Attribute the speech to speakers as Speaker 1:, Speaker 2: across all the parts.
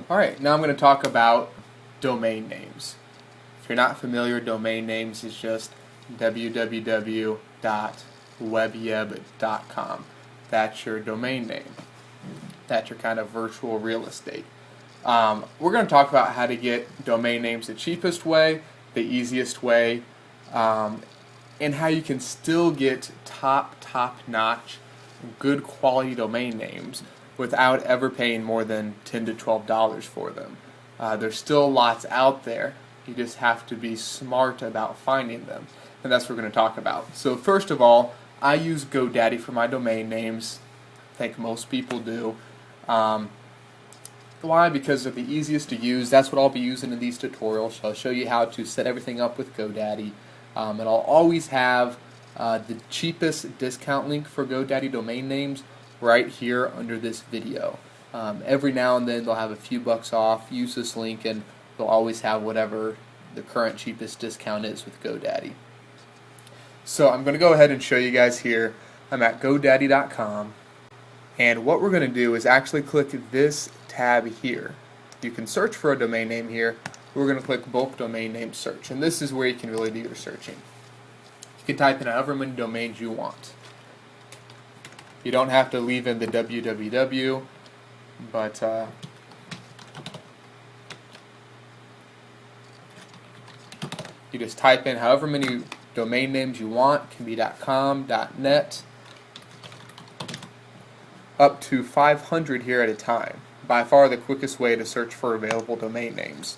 Speaker 1: Alright, now I'm going to talk about domain names. If you're not familiar, domain names is just www.webyeb.com. That's your domain name. That's your kind of virtual real estate. We're going to talk about how to get domain names the cheapest way, the easiest way, and how you can still get top-notch, good quality domain names without ever paying more than $10 to $12 for them. There's still lots out there. You just have to be smart about finding them, and that's what we're going to talk about. So first of all, I use GoDaddy for my domain names. I think most people do. Why? Because they're the easiest to use. That's what I'll be using in these tutorials. So I'll show you how to set everything up with GoDaddy, and I'll always have the cheapest discount link for GoDaddy domain names right here under this video. Every now and then they'll have a few bucks off. Use this link and they'll always have whatever the current cheapest discount is with GoDaddy. So I'm going to go ahead and show you guys here. I'm at GoDaddy.com, and what we're going to do is actually click this tab here. You can search for a domain name here. We're going to click bulk domain name search, and this is where you can really do your searching. You can type in however many domains you want. You don't have to leave in the www, but you just type in however many domain names you want. It can be .com, .net, up to 500 here at a time. By far the quickest way to search for available domain names.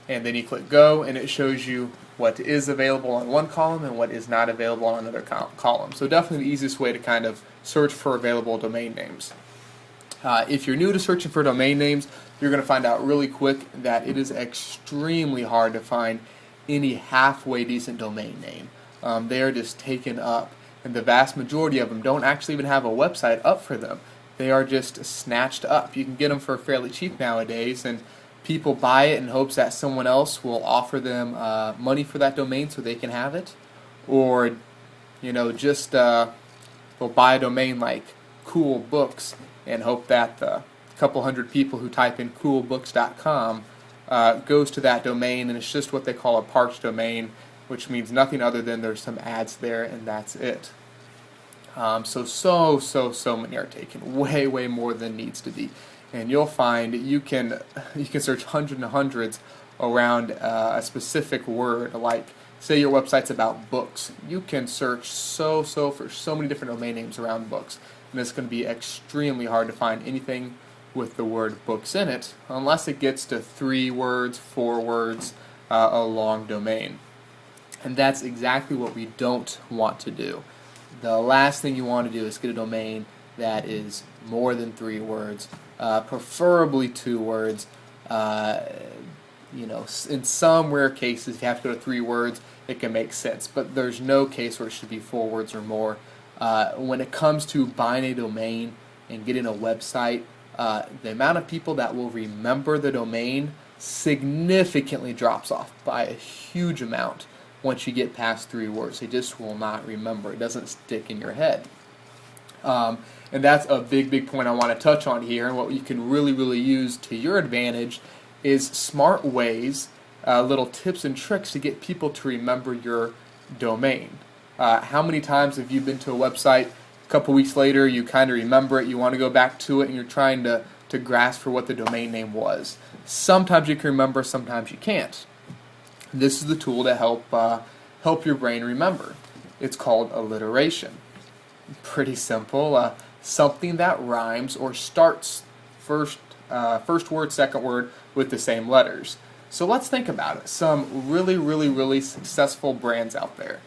Speaker 1: And then you click go, and it shows you what is available on one column and what is not available on another column. So definitely the easiest way to kind of search for available domain names. If you're new to searching for domain names, you're going to find out really quick that it is extremely hard to find any halfway decent domain name. They are just taken up, and the vast majority of them don't actually even have a website up for them. They are just snatched up. You can get them for fairly cheap nowadays, and people buy it in hopes that someone else will offer them money for that domain so they can have it, or just they'll buy a domain like Cool Books and hope that the couple hundred people who type in coolbooks.com goes to that domain, and it's just what they call a parched domain, which means nothing other than there's some ads there and that's it. So many are taken, way more than needs to be. And you'll find you can search hundreds and hundreds around a specific word. Like, say your website's about books, you can search for so many different domain names around books, and it's going to be extremely hard to find anything with the word books in it, unless it gets to 3 words, 4 words, a long domain. And that's exactly what we don't want to do. The last thing you want to do is get a domain that is more than 3 words, preferably 2 words. In some rare cases, if you have to go to 3 words, it can make sense, but there's no case where it should be 4 words or more. When it comes to buying a domain and getting a website, the amount of people that will remember the domain significantly drops off by a huge amount. Once you get past 3 words, they just will not remember. It doesn't stick in your head. And that's a big point I want to touch on here, and what you can really use to your advantage is smart ways, little tips and tricks to get people to remember your domain. How many times have you been to a website, a couple weeks later you kind of remember it, you want to go back to it, and you're trying to grasp for what the domain name was? Sometimes you can remember, sometimes you can't. This is the tool to help your brain remember. It's called alliteration. Pretty simple. Something that rhymes or starts first word, second word with the same letters. So let's think about it. Some really successful brands out there,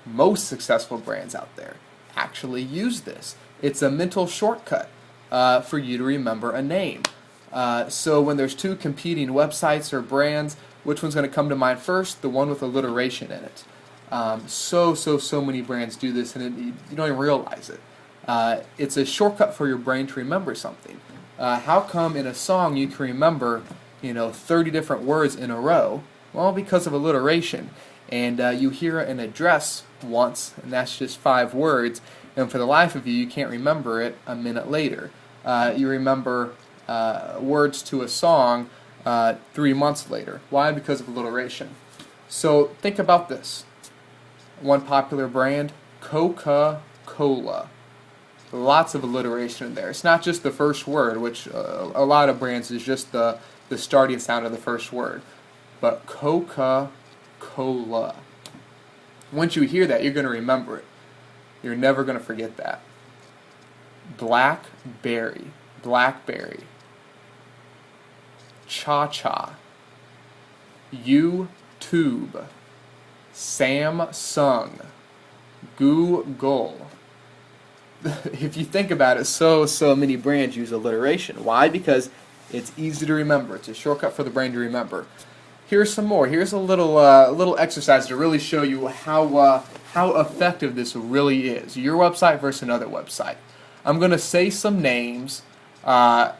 Speaker 1: most successful brands out there, actually use this. It's a mental shortcut for you to remember a name. So when there's 2 competing websites or brands, which one's going to come to mind first? The one with alliteration in it. So many brands do this, and you don't even realize it. It's a shortcut for your brain to remember something. How come in a song you can remember 30 different words in a row? Well, because of alliteration. And you hear an address once, and that's just 5 words, and for the life of you, you can't remember it a minute later. You remember words to a song 3 months later. Why? Because of alliteration. So think about this. One popular brand, Coca-Cola. Lots of alliteration in there. It's not just the first word, which a lot of brands is just the starting sound of the first word. But Coca-Cola. Once you hear that, you're going to remember it. You're never going to forget that. Blackberry. Blackberry. Cha-cha. YouTube. Samsung. Google. If you think about it, so many brands use alliteration. Why? Because it's easy to remember. It's a shortcut for the brain to remember. Here's some more. Here's a little exercise to really show you how effective this really is. Your website versus another website. I'm going to say some names, and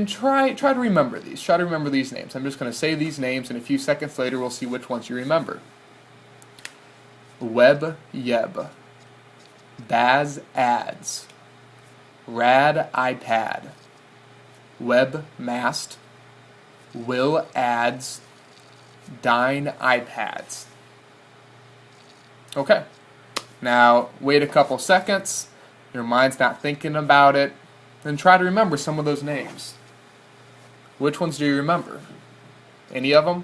Speaker 1: try to remember these. Try to remember these names. I'm just going to say these names, and a few seconds later we'll see which ones you remember. Web-yeb. Baz Ads. Rad iPad. Webmast. Will Ads. Dine iPads. Okay. Now, wait a couple seconds. Your mind's not thinking about it. Then try to remember some of those names. Which ones do you remember? Any of them?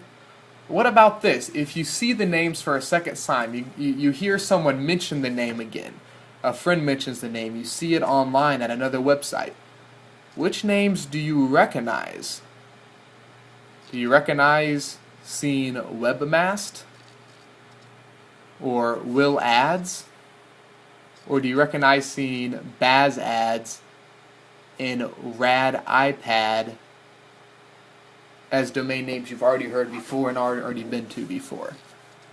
Speaker 1: What about this? If you see the names for a second time, you hear someone mention the name again. A friend mentions the name. You see it online at another website. Which names do you recognize? Do you recognize seeing Webmast? Or Will Ads? Or do you recognize seeing Baz Ads and Rad iPad as domain names you've already heard before and already been to before?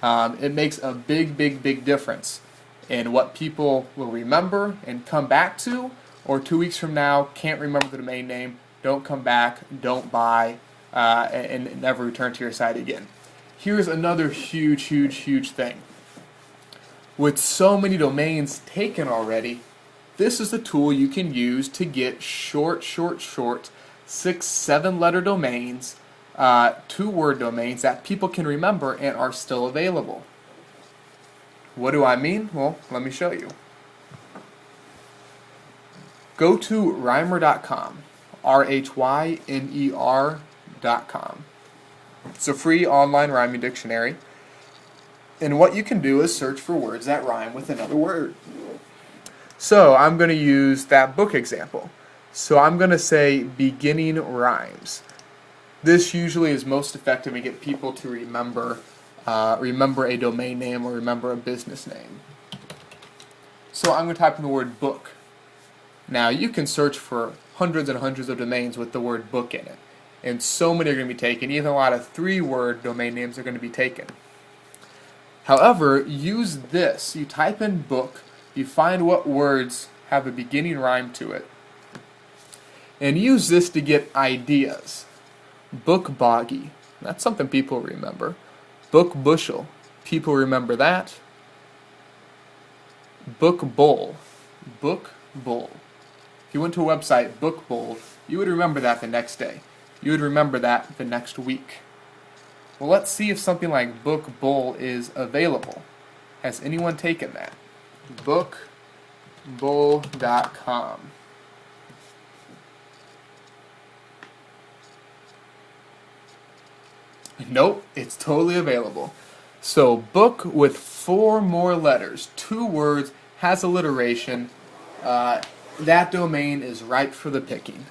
Speaker 1: It makes a big difference in what people will remember and come back to, or 2 weeks from now can't remember the domain name, don't come back, don't buy, and never return to your site again. Here's another huge thing. With so many domains taken already, this is the tool you can use to get short 6-7 letter domains, 2-word domains that people can remember and are still available. What do I mean? Well, let me show you. Go to remeber.com, RHYMER.com. It's a free online rhyming dictionary. And what you can do is search for words that rhyme with another word. So I'm going to use that book example. So I'm going to say beginning rhymes. This usually is most effective to get people to remember a domain name or remember a business name. So I'm going to type in the word book. Now you can search for hundreds and hundreds of domains with the word book in it. And so many are going to be taken. Even a lot of 3-word domain names are going to be taken. However, use this. You type in book, you find what words have a beginning rhyme to it, and use this to get ideas. Book boggy. That's something people remember. Book bushel. People remember that. Book bowl. Book bowl. If you went to a website, book bowl, you would remember that the next day. You would remember that the next week. Well, let's see if something like book bowl is available. Has anyone taken that? Bookbowl.com. Nope, it's totally available. So book with 4 more letters, 2 words, has alliteration. That domain is ripe for the picking.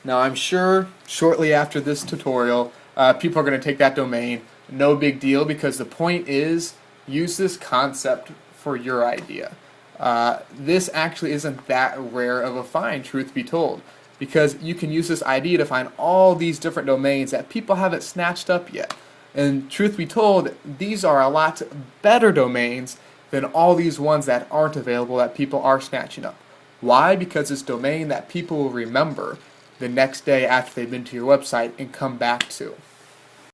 Speaker 1: Now I'm sure shortly after this tutorial, people are going to take that domain. No big deal, because the point is, use this concept for your idea. This actually isn't that rare of a find, truth be told, because you can use this idea to find all these different domains that people haven't snatched up yet. And truth be told, these are a lot better domains than all these ones that aren't available that people are snatching up. Why? Because it's a domain that people will remember the next day after they've been to your website and come back to.